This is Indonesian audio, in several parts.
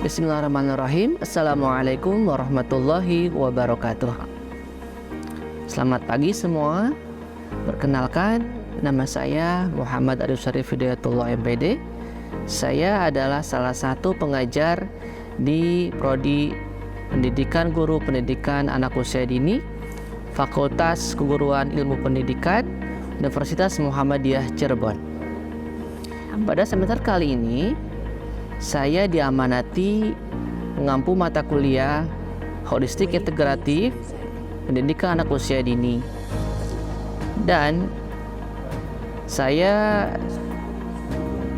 Bismillahirrahmanirrahim. Assalamualaikum warahmatullahi wabarakatuh. Selamat pagi semua. Perkenalkan, nama saya Muhammad Arif Syarif Hidayatullah MPD. Saya adalah salah satu pengajar di Prodi Pendidikan Guru Pendidikan Anak Usia Dini, Fakultas Keguruan Ilmu Pendidikan, Universitas Muhammadiyah Cirebon. Pada semester kali ini, saya diamanati mengampu mata kuliah Holistik Integratif Pendidikan Anak Usia Dini, dan saya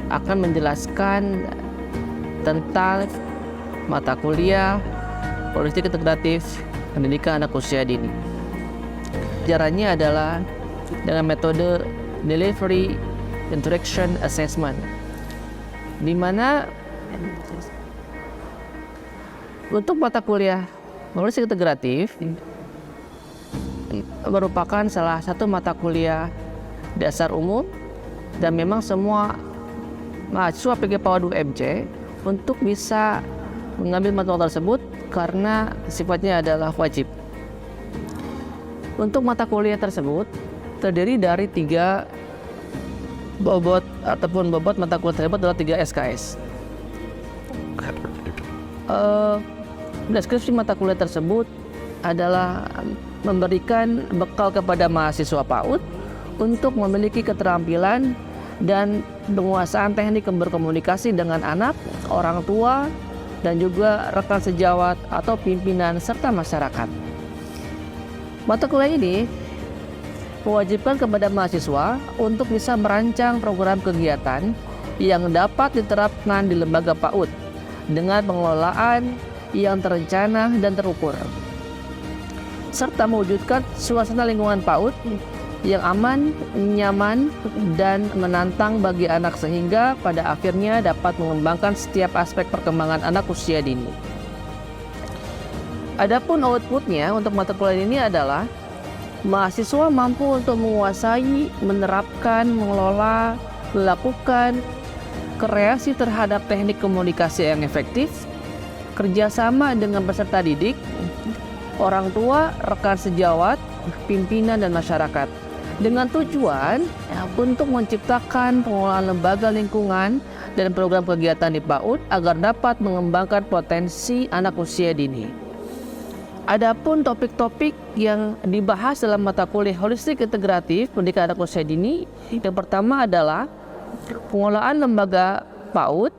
akan menjelaskan tentang mata kuliah Holistik Integratif Pendidikan Anak Usia Dini. Pelajarannya adalah dengan metode Delivery Interaction Assessment, di mana untuk mata kuliah Holistik Integratif merupakan salah satu mata kuliah dasar umum, dan memang semua mahasiswa PG PAUD UMC untuk bisa mengambil mata kuliah tersebut karena sifatnya adalah wajib. Untuk mata kuliah tersebut terdiri dari 3 bobot ataupun bobot mata kuliah tersebut adalah 3 SKS. Deskripsi mata kuliah tersebut adalah memberikan bekal kepada mahasiswa PAUD untuk memiliki keterampilan dan penguasaan teknik berkomunikasi dengan anak, orang tua, dan juga rekan sejawat atau pimpinan serta masyarakat. Mata kuliah ini mewajibkan kepada mahasiswa untuk bisa merancang program kegiatan yang dapat diterapkan di lembaga PAUD dengan pengelolaan yang terencana dan terukur, serta mewujudkan suasana lingkungan PAUD yang aman, nyaman, dan menantang bagi anak sehingga pada akhirnya dapat mengembangkan setiap aspek perkembangan anak usia dini. Adapun outputnya untuk mata kuliah ini adalah mahasiswa mampu untuk menguasai, menerapkan, mengelola, melakukan kreasi terhadap teknik komunikasi yang efektif, kerjasama dengan peserta didik, orang tua, rekan sejawat, pimpinan, dan masyarakat, dengan tujuan untuk menciptakan pengelolaan lembaga lingkungan dan program kegiatan di PAUD agar dapat mengembangkan potensi anak usia dini. Adapun topik-topik yang dibahas dalam mata kuliah Holistik Integratif Pendidikan Anak Usia Dini, yang pertama adalah pengelolaan lembaga PAUD,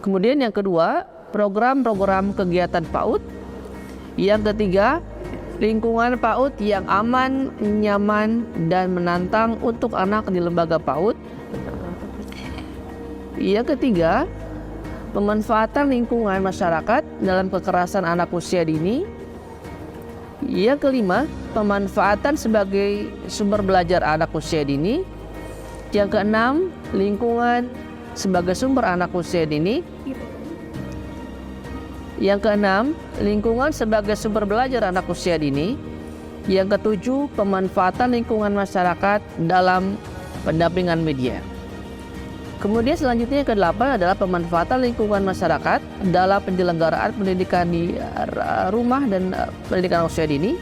kemudian yang kedua program-program kegiatan PAUD, yang ketiga lingkungan PAUD yang aman, nyaman, dan menantang untuk anak di lembaga PAUD, yang ketiga pemanfaatan lingkungan masyarakat dalam kekerasan anak usia dini, yang kelima pemanfaatan sebagai sumber belajar anak usia dini, yang keenam lingkungan sebagai sumber anak usia dini, yang keenam lingkungan sebagai sumber belajar anak usia dini, yang ketujuh pemanfaatan lingkungan masyarakat dalam pendampingan media. Kemudian selanjutnya yang kedelapan adalah pemanfaatan lingkungan masyarakat dalam penyelenggaraan pendidikan di rumah dan pendidikan usia dini.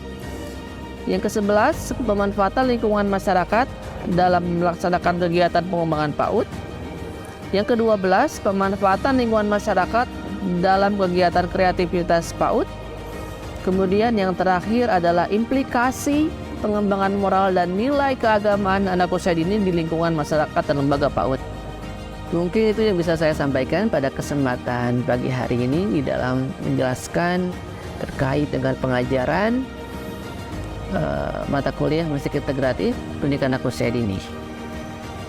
Yang ke-11 pemanfaatan lingkungan masyarakat dalam melaksanakan kegiatan pengembangan PAUD. Yang ke-12 pemanfaatan lingkungan masyarakat dalam kegiatan kreativitas PAUD. Kemudian yang terakhir adalah implikasi pengembangan moral dan nilai keagamaan anak usia dini di lingkungan masyarakat dan lembaga PAUD. Mungkin itu yang bisa saya sampaikan pada kesempatan pagi hari ini di dalam menjelaskan terkait dengan pengajaran mata kuliah Holistik Integratif Pendidikan Anak Usia Dini.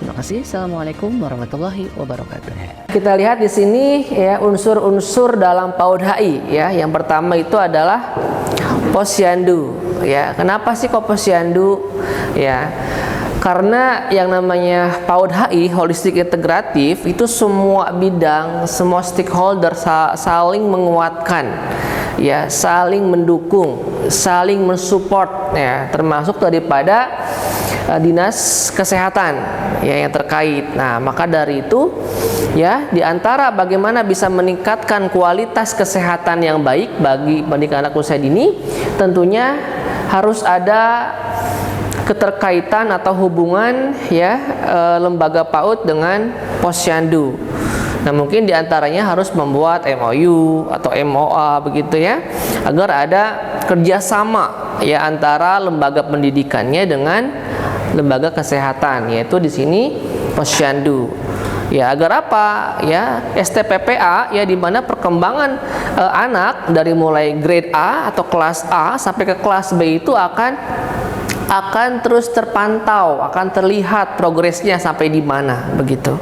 Terima kasih. Assalamualaikum warahmatullahi wabarakatuh. Kita lihat di sini ya unsur-unsur dalam PAUD HI ya. Yang pertama itu adalah posyandu ya. Kenapa sih kok posyandu ya? Karena yang namanya PAUD HI Holistik Integratif itu semua bidang, semua stakeholder saling menguatkan ya, saling mendukung, saling mensupport ya, termasuk daripada dinas kesehatan ya yang terkait. Nah, maka dari itu ya di antara bagaimana bisa meningkatkan kualitas kesehatan yang baik bagi pendidikan anak usia dini, tentunya harus ada keterkaitan atau hubungan ya lembaga PAUD dengan Posyandu. Nah, mungkin diantaranya harus membuat MOU atau MOA begitu ya, agar ada kerjasama ya antara lembaga pendidikannya dengan lembaga kesehatan, yaitu di sini Posyandu. Ya, agar apa? Ya, STPPA ya, di mana perkembangan anak dari mulai grade A atau kelas A sampai ke kelas B itu akan terus terpantau, akan terlihat progresnya sampai di mana begitu.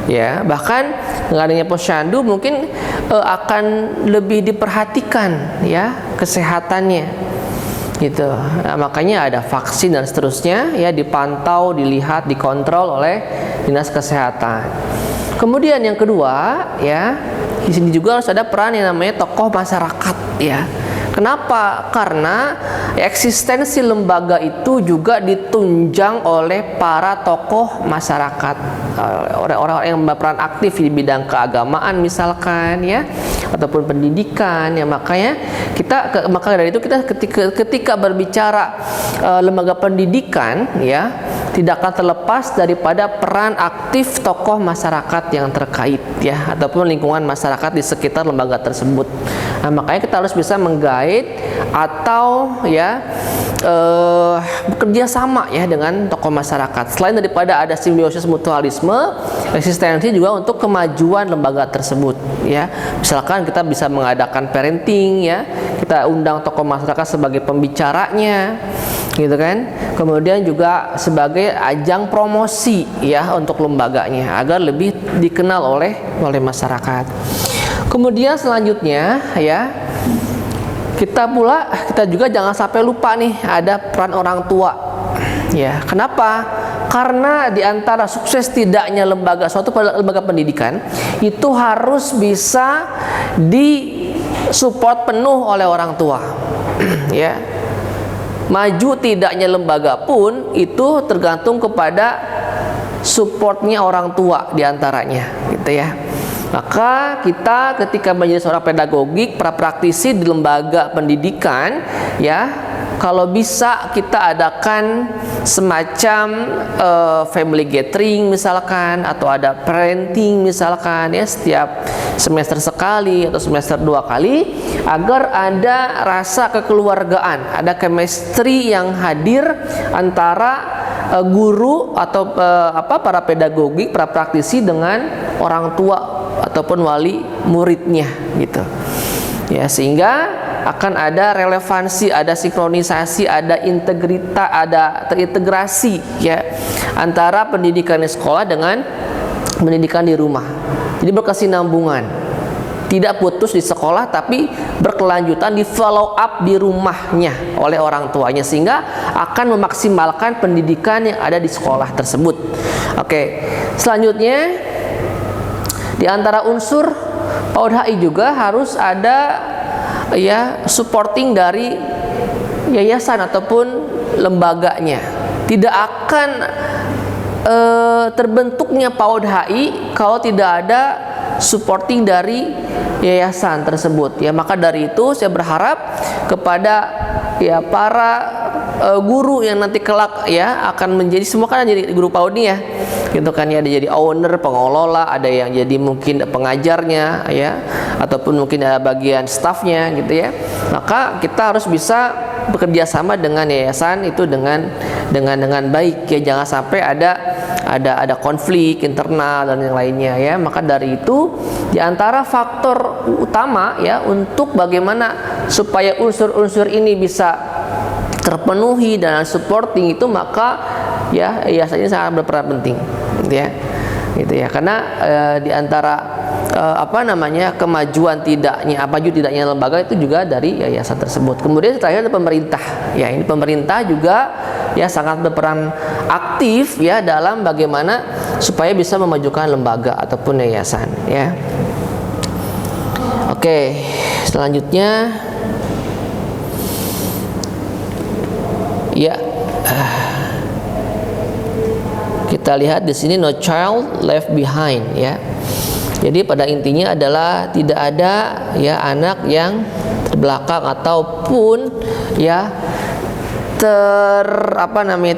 Ya, bahkan dengan adanya Posyandu mungkin akan lebih diperhatikan ya kesehatannya gitu. Nah, makanya ada vaksin dan seterusnya ya, dipantau, dilihat, dikontrol oleh dinas kesehatan. Kemudian yang kedua ya, di sini juga harus ada peran yang namanya tokoh masyarakat ya. Kenapa? Karena eksistensi lembaga itu juga ditunjang oleh para tokoh masyarakat, orang-orang yang berperan aktif di bidang keagamaan misalkan ya, ataupun pendidikan ya. Makanya maka dari itu kita ketika berbicara lembaga pendidikan ya, tidak akan terlepas daripada peran aktif tokoh masyarakat yang terkait ya, ataupun lingkungan masyarakat di sekitar lembaga tersebut. Nah, makanya kita harus bisa menggait atau ya bekerja sama ya dengan tokoh masyarakat. Selain daripada ada simbiosis mutualisme, eksistensi juga untuk kemajuan lembaga tersebut ya. Misalkan kita bisa mengadakan parenting ya, kita undang tokoh masyarakat sebagai pembicaranya gitu kan. Kemudian juga sebagai ajang promosi ya untuk lembaganya agar lebih dikenal oleh masyarakat. Kemudian selanjutnya ya, kita juga jangan sampai lupa nih, ada peran orang tua ya. Kenapa? Karena di antara sukses tidaknya suatu lembaga pendidikan itu harus bisa disupport penuh oleh orang tua ya. Maju tidaknya lembaga pun itu tergantung kepada supportnya orang tua diantaranya gitu ya. Maka kita ketika menjadi seorang pedagogik, praktisi di lembaga pendidikan ya, kalau bisa kita adakan semacam family gathering misalkan, atau ada parenting misalkan ya, setiap semester sekali atau semester 2 kali, agar ada rasa kekeluargaan, ada chemistry yang hadir antara guru atau para pedagogik, praktisi dengan orang tua ataupun wali muridnya gitu ya, sehingga akan ada relevansi, ada sinkronisasi, ada integritas, ada terintegrasi ya antara pendidikan di sekolah dengan pendidikan di rumah. Jadi berkesinambungan, tidak putus di sekolah tapi berkelanjutan, di follow up di rumahnya oleh orang tuanya, sehingga akan memaksimalkan pendidikan yang ada di sekolah tersebut. Oke, selanjutnya di antara unsur PAUD HI juga harus ada ya supporting dari yayasan ataupun lembaganya. Tidak akan terbentuknya PAUD HI kalau tidak ada supporting dari yayasan tersebut ya. Maka dari itu saya berharap kepada ya para guru yang nanti kelak ya akan menjadi, semua kan jadi guru PAUD nih ya gitu kan ya, ada jadi owner, pengelola, ada yang jadi mungkin pengajarnya ya, ataupun mungkin ada bagian staffnya gitu ya. Maka kita harus bisa bekerja sama dengan yayasan itu dengan baik ya, jangan sampai ada konflik internal dan yang lainnya ya. Maka dari itu di antara faktor utama ya untuk bagaimana supaya unsur-unsur ini bisa terpenuhi dan supporting itu, maka ya yayasannya sangat berperan penting gitu ya, karena di antara kemajuan tidaknya lembaga itu juga dari yayasan tersebut. Kemudian terakhir ada pemerintah ya, ini pemerintah juga ya sangat berperan aktif ya dalam bagaimana supaya bisa memajukan lembaga ataupun yayasan ya. Oke, selanjutnya ya kita lihat di sini no child left behind ya. Jadi pada intinya adalah tidak ada ya anak yang terbelakang ataupun ya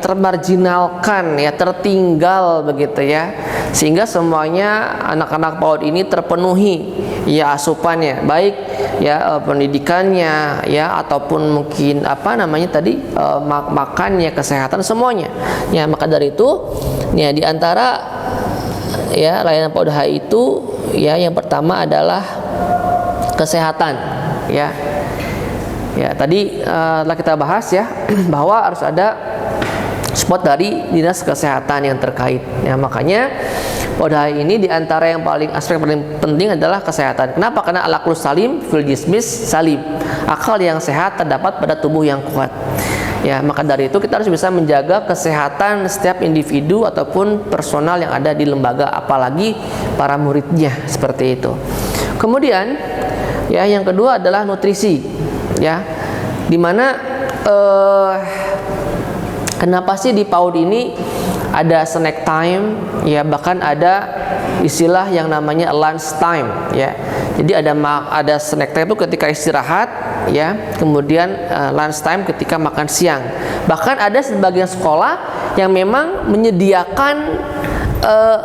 termarginalkan ya, tertinggal begitu ya, sehingga semuanya anak-anak PAUD ini terpenuhi ya asupannya, baik ya pendidikannya ya ataupun mungkin makannya, kesehatan, semuanya ya. Maka dari itu ya di antara ya layanan PAUD HI itu ya yang pertama adalah kesehatan ya. Ya, tadi telah kita bahas ya bahwa harus ada support dari dinas kesehatan yang terkait. Ya, makanya pada hari ini diantara yang aspek paling penting adalah kesehatan. Kenapa? Karena al-aqlu salim fil jismis salim. Akal yang sehat terdapat pada tubuh yang kuat. Ya, maka dari itu kita harus bisa menjaga kesehatan setiap individu ataupun personal yang ada di lembaga, apalagi para muridnya, seperti itu. Kemudian ya yang kedua adalah nutrisi. Ya, dimana kenapa sih di PAUD ini ada snack time ya, bahkan ada istilah yang namanya lunch time ya. Jadi ada snack time itu ketika istirahat ya, kemudian lunch time ketika makan siang. Bahkan ada sebagian sekolah yang memang menyediakan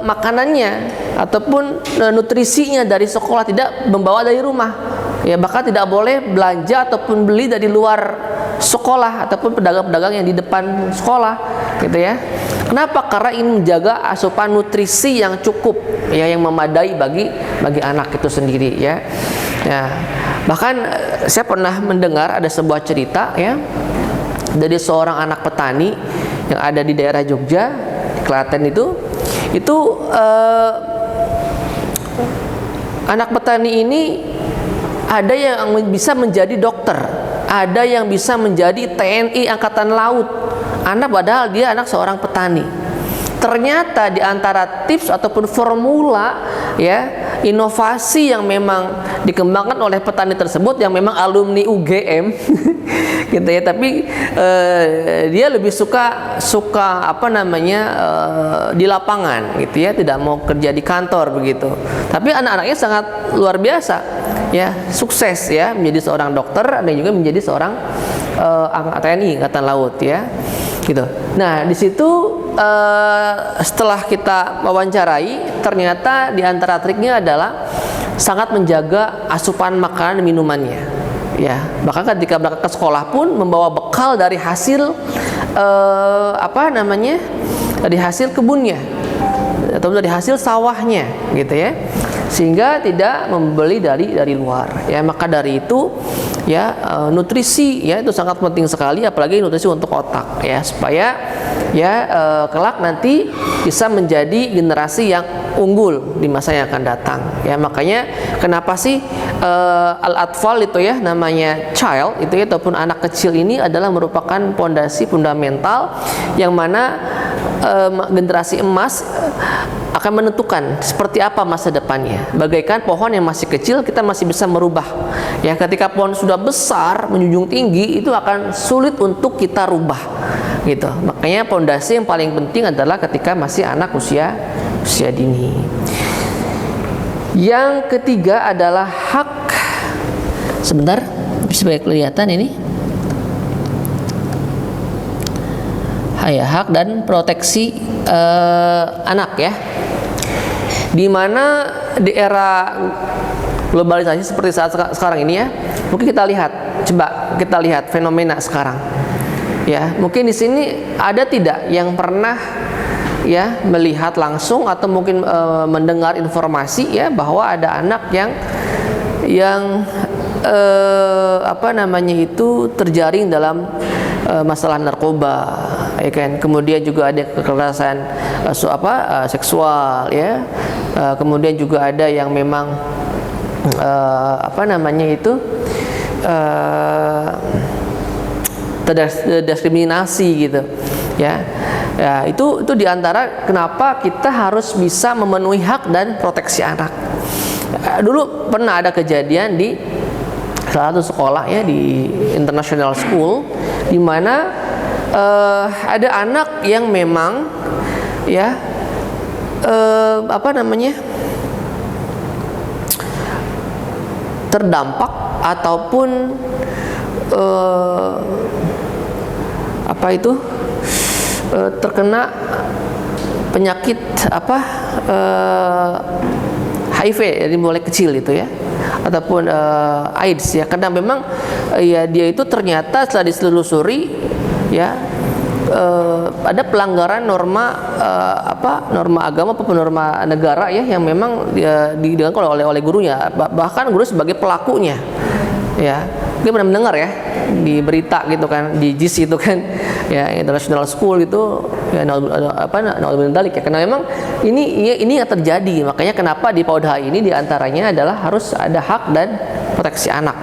makanannya ataupun nutrisinya dari sekolah, tidak membawa dari rumah ya. Bahkan tidak boleh belanja ataupun beli dari luar sekolah ataupun pedagang-pedagang yang di depan sekolah gitu ya. Kenapa? Karena ini menjaga asupan nutrisi yang cukup ya, yang memadai bagi anak itu sendiri ya. Ya, bahkan saya pernah mendengar ada sebuah cerita ya dari seorang anak petani yang ada di daerah Jogja, di Klaten itu anak petani ini ada yang bisa menjadi dokter, ada yang bisa menjadi TNI Angkatan Laut. Padahal dia anak seorang petani. Ternyata di antara tips ataupun formula ya, inovasi yang memang dikembangkan oleh petani tersebut yang memang alumni UGM gitu ya, tapi dia lebih suka di lapangan gitu ya, tidak mau kerja di kantor begitu. Tapi anak-anaknya sangat luar biasa ya, sukses ya, menjadi seorang dokter dan juga menjadi seorang TNI Angkatan Laut ya gitu. Nah, di situ setelah kita wawancarai, ternyata di antara triknya adalah sangat menjaga asupan makanan dan minumannya ya. Bahkan ketika berangkat ke sekolah pun membawa bekal dari hasil dari hasil kebunnya atau dari hasil sawahnya gitu ya, sehingga tidak membeli dari luar ya. Maka dari itu ya nutrisi ya itu sangat penting sekali, apalagi nutrisi untuk otak ya, supaya ya kelak nanti bisa menjadi generasi yang unggul di masa yang akan datang ya. Makanya kenapa sih al-atfal itu ya, namanya child itu ya, ataupun anak kecil ini adalah merupakan pondasi fundamental yang mana generasi emas akan menentukan seperti apa masa depannya. Bagaikan pohon yang masih kecil, kita masih bisa merubah ya. Ketika pohon sudah besar, menjunjung tinggi, itu akan sulit untuk kita rubah gitu. Makanya pondasi yang paling penting adalah ketika masih anak usia dini. Yang ketiga adalah hak. Sebentar, bisa kelihatan ini. Hak dan proteksi anak ya. Di mana di era globalisasi seperti saat sekarang ini ya, mungkin coba kita lihat fenomena sekarang ya. Mungkin di sini ada tidak yang pernah ya melihat langsung atau mungkin mendengar informasi ya bahwa ada anak yang terjaring dalam masalah narkoba ya kan. Kemudian juga ada kekerasan seksual ya. Kemudian juga ada yang memang terdiskriminasi gitu ya. Ya, itu diantara kenapa kita harus bisa memenuhi hak dan proteksi anak. Dulu pernah ada kejadian di salah satu sekolah ya, di international school, di mana ada anak yang memang ya terdampak ataupun terkena penyakit HIV dari mulai kecil itu ya, ataupun AIDS ya, karena memang ya dia itu ternyata setelah diselusuri ya ada pelanggaran norma norma agama ataupun norma negara ya, yang memang dilakukan oleh gurunya, bahkan guru sebagai pelakunya ya. Dia pernah mendengar ya di berita gitu kan, di JIS itu kan ya, international school gitu ya, ya, karena memang ini yang terjadi. Makanya kenapa di PAUD HI ini diantaranya adalah harus ada hak dan proteksi anak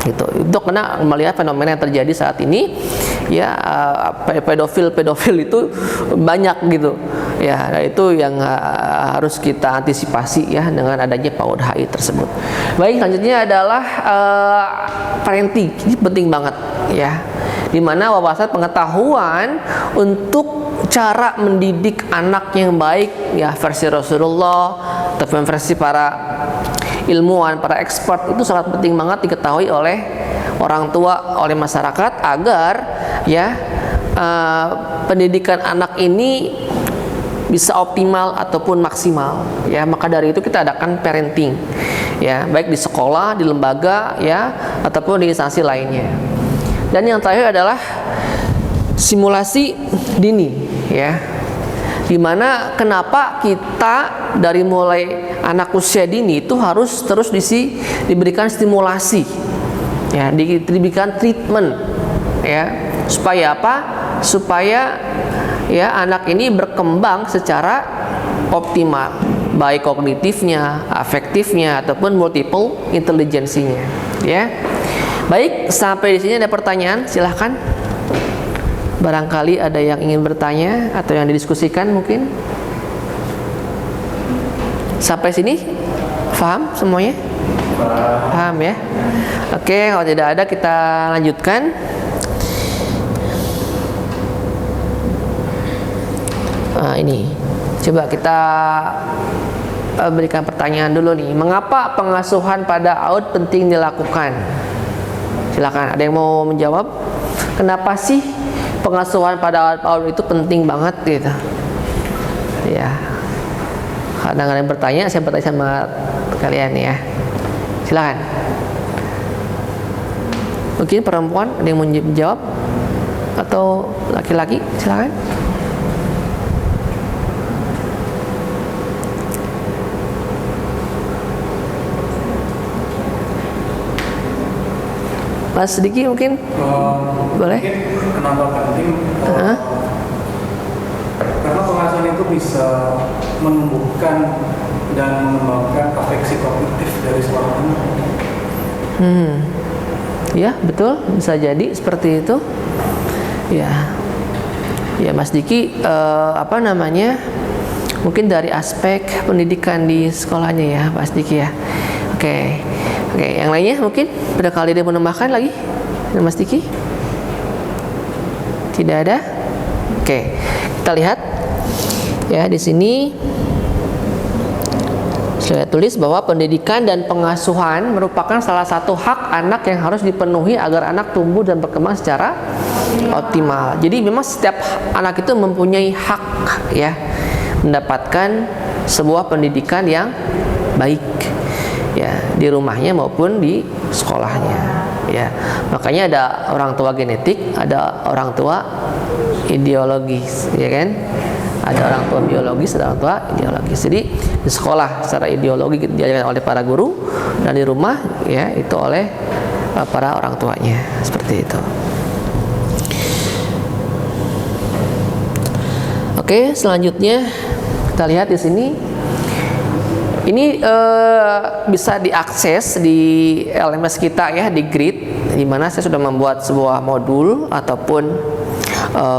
gitu. Itu karena melihat fenomena yang terjadi saat ini ya, pedofil itu banyak gitu ya. Nah, itu yang harus kita antisipasi ya dengan adanya PAUD HI tersebut. Baik, selanjutnya adalah parenting. Ini penting banget ya, dimana wawasan pengetahuan untuk cara mendidik anak yang baik ya, versi Rasulullah ataupun versi para ilmuwan, para expert, itu sangat penting banget diketahui oleh orang tua, oleh masyarakat, agar ya pendidikan anak ini bisa optimal ataupun maksimal ya. Maka dari itu kita adakan parenting ya, baik di sekolah, di lembaga ya, ataupun di instansi lainnya. Dan yang terakhir adalah simulasi dini ya, dimana kenapa kita dari mulai anak usia dini itu harus terus diberikan stimulasi ya, diberikan treatment ya, supaya apa? Supaya ya anak ini berkembang secara optimal, baik kognitifnya, afektifnya, ataupun multiple intelijensinya ya. Baik, sampai di sini ada pertanyaan, silahkan. Barangkali ada yang ingin bertanya atau yang didiskusikan mungkin. Sampai sini paham semuanya? Paham ya? Oke, kalau tidak ada kita lanjutkan. Nah, ini coba kita berikan pertanyaan dulu nih. Mengapa pengasuhan pada AUD penting dilakukan? Silakan, ada yang mau menjawab? Kenapa sih pengasuhan pada AUD itu penting banget gitu? Ya, kadang ada yang bertanya, saya bertanya sama kalian ya. Silakan. Mungkin perempuan ada yang mau menjawab atau laki-laki? Silakan. Mas Diki mungkin boleh? Mungkin kenapa penting? Karena pengasuhan itu bisa menumbuhkan dan mengembangkan afeksi kognitif dari seorang anak. Ya betul, bisa jadi seperti itu. Ya Mas Diki, mungkin dari aspek pendidikan di sekolahnya ya, Mas Diki ya. Oke, yang lainnya mungkin pada kali dia menambahkan lagi, Mas Diki? Tidak ada? Oke, kita lihat ya di sini. Saya tulis bahwa pendidikan dan pengasuhan merupakan salah satu hak anak yang harus dipenuhi agar anak tumbuh dan berkembang secara optimal. Jadi memang setiap anak itu mempunyai hak ya, mendapatkan sebuah pendidikan yang baik ya, di rumahnya maupun di sekolahnya ya. Makanya ada orang tua genetik, ada orang tua ideologis ya kan, ada orang tua biologis, ada orang tua ideologis. Jadi di sekolah secara ideologi diajarkan oleh para guru, dan di rumah ya itu oleh para orang tuanya, seperti itu. Oke, selanjutnya kita lihat di sini. Ini bisa diakses di LMS kita ya, di Grid, di mana saya sudah membuat sebuah modul ataupun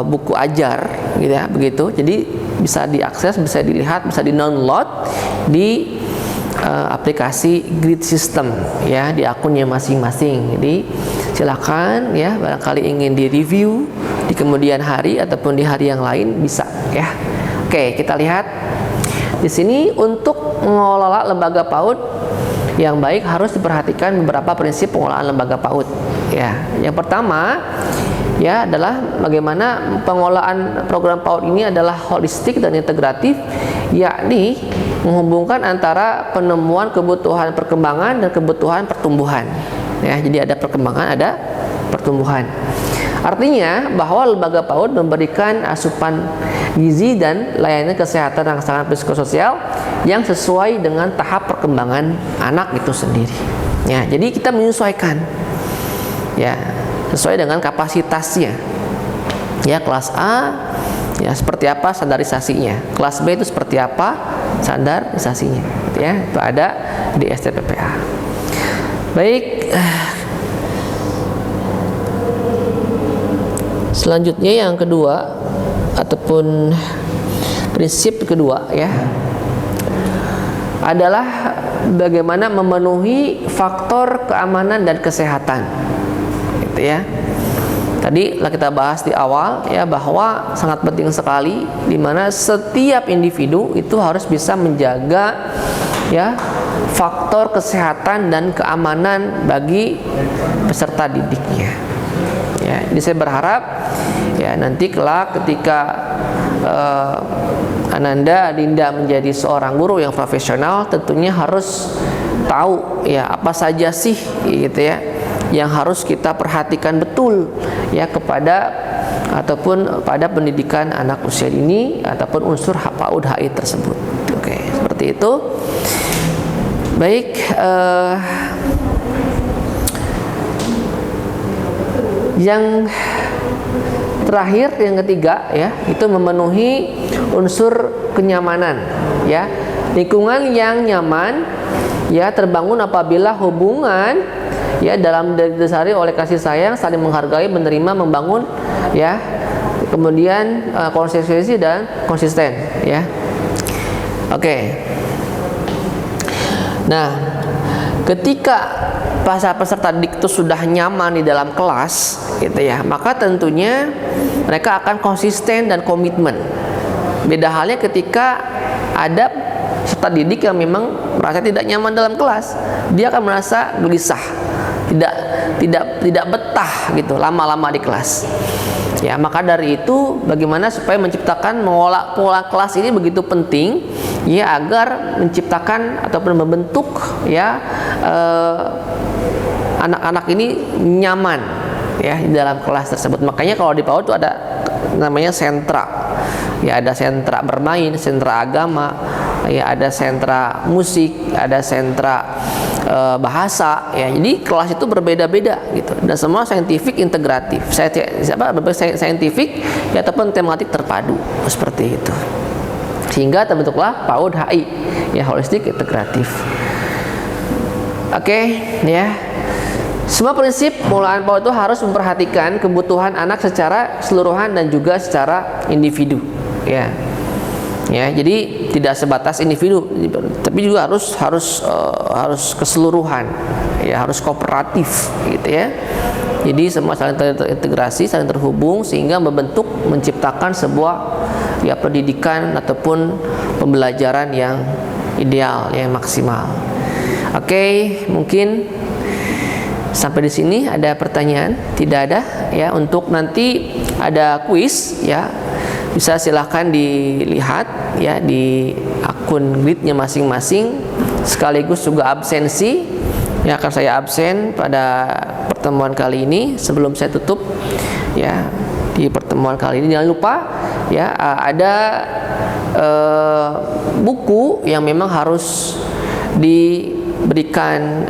buku ajar gitu ya, begitu. Jadi bisa diakses, bisa dilihat, bisa di-download di aplikasi Grid System ya, di akunnya masing-masing. Jadi silakan ya, barangkali ingin di-review di kemudian hari ataupun di hari yang lain bisa ya. Oke, kita lihat di sini untuk mengelola lembaga PAUD yang baik harus diperhatikan beberapa prinsip pengelolaan lembaga PAUD. Ya, yang pertama ya adalah bagaimana pengelolaan program PAUD ini adalah holistik dan integratif, yakni menghubungkan antara penemuan kebutuhan perkembangan dan kebutuhan pertumbuhan. Ya, jadi ada perkembangan, ada pertumbuhan. Artinya bahwa lembaga PAUD memberikan asupan gizi dan layanan kesehatan rangsangan psikososial yang sesuai dengan tahap perkembangan anak itu sendiri. Ya, jadi kita menyesuaikan, ya, sesuai dengan kapasitasnya. Ya, kelas A ya seperti apa standarisasinya, kelas B itu seperti apa standarisasinya. Ya, itu ada di STPPA. Baik. Selanjutnya yang kedua ataupun prinsip kedua ya adalah bagaimana memenuhi faktor keamanan dan kesehatan, gitu ya. Tadi lah kita bahas di awal ya bahwa sangat penting sekali di mana setiap individu itu harus bisa menjaga ya faktor kesehatan dan keamanan bagi peserta didiknya. Ya, jadi saya berharap ya nanti kelak ketika Ananda Dinda menjadi seorang guru yang profesional, tentunya harus tahu ya apa saja sih gitu ya yang harus kita perhatikan betul ya kepada ataupun pada pendidikan anak usia dini ataupun unsur PAUD HI tersebut. Oke, seperti itu. Baik, yang terakhir, yang ketiga ya, itu memenuhi unsur kenyamanan ya. Lingkungan yang nyaman ya terbangun apabila hubungan ya dalam didasari oleh kasih sayang, saling menghargai, menerima, membangun ya. Kemudian konsistensi dan konsisten ya. Oke. Nah, ketika peserta didik itu sudah nyaman di dalam kelas gitu ya, maka tentunya mereka akan konsisten dan komitmen. Beda halnya ketika ada peserta didik yang memang merasa tidak nyaman dalam kelas, dia akan merasa gelisah, tidak betah gitu lama-lama di kelas. Ya, maka dari itu bagaimana supaya menciptakan mengolah pola kelas ini begitu penting ya agar menciptakan ataupun membentuk ya anak-anak ini nyaman ya di dalam kelas tersebut. Makanya kalau di PAUD itu ada namanya sentra. Ya, ada sentra bermain, sentra agama, ya ada sentra musik, ada sentra bahasa ya. Jadi kelas itu berbeda-beda gitu. Dan semua saintifik integratif. Saintifik ya ataupun tematik terpadu seperti itu. Sehingga terbentuklah PAUD HI ya, holistik integratif. Oke, ya. Semua prinsip pengelolaan PAUD itu harus memperhatikan kebutuhan anak secara keseluruhan dan juga secara individu ya. Ya, jadi tidak sebatas individu, tapi juga harus keseluruhan ya, harus kooperatif gitu ya. Jadi semua saling terintegrasi, saling terhubung sehingga menciptakan sebuah ya pendidikan ataupun pembelajaran yang ideal, yang maksimal. Oke, mungkin sampai di sini ada pertanyaan? Tidak ada ya. Untuk nanti ada kuis ya, bisa silahkan dilihat ya di akun gridnya masing-masing, sekaligus juga absensi yang akan saya absen pada pertemuan kali ini. Sebelum saya tutup ya di pertemuan kali ini, jangan lupa ya ada buku yang memang harus diberikan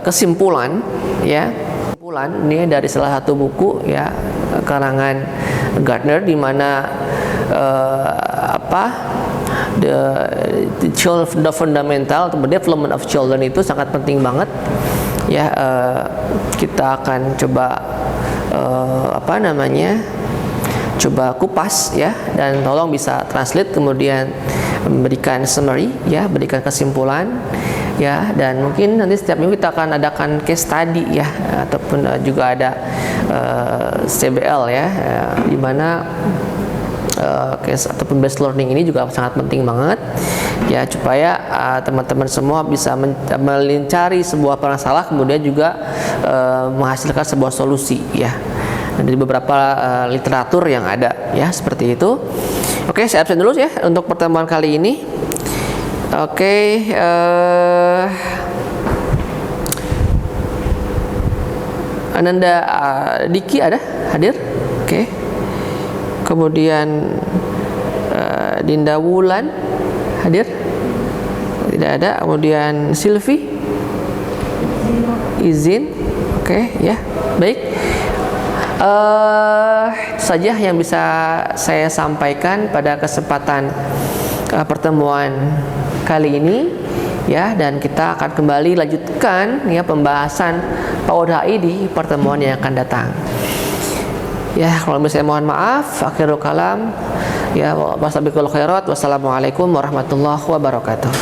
kesimpulan ya. Kesimpulan ini dari salah satu buku ya karangan Gardner, di mana the fundamental development of children itu sangat penting banget ya. Kita akan coba coba kupas ya, dan tolong bisa translate kemudian memberikan summary ya, berikan kesimpulan ya. Dan mungkin nanti setiap minggu kita akan adakan case study ya, ataupun juga ada CBL ya, di mana case ataupun based learning ini juga sangat penting banget ya, supaya teman-teman semua bisa mencari sebuah masalah kemudian juga menghasilkan sebuah solusi ya, dari beberapa literatur yang ada ya, seperti itu. Oke, saya absen dulu ya untuk pertemuan kali ini. Oke, Ananda Diki ada hadir? Oke. Kemudian Dinda Wulan hadir? Tidak ada. Kemudian Silvi izin. Oke, ya. Baik. Itu saja yang bisa saya sampaikan pada kesempatan pertemuan kali ini ya, dan kita akan kembali lanjutkan ya pembahasan PAUD HI di pertemuan yang akan datang. Ya, kalau misalnya mohon maaf, akhirul kalam ya, wassalamualaikum warahmatullahi wabarakatuh.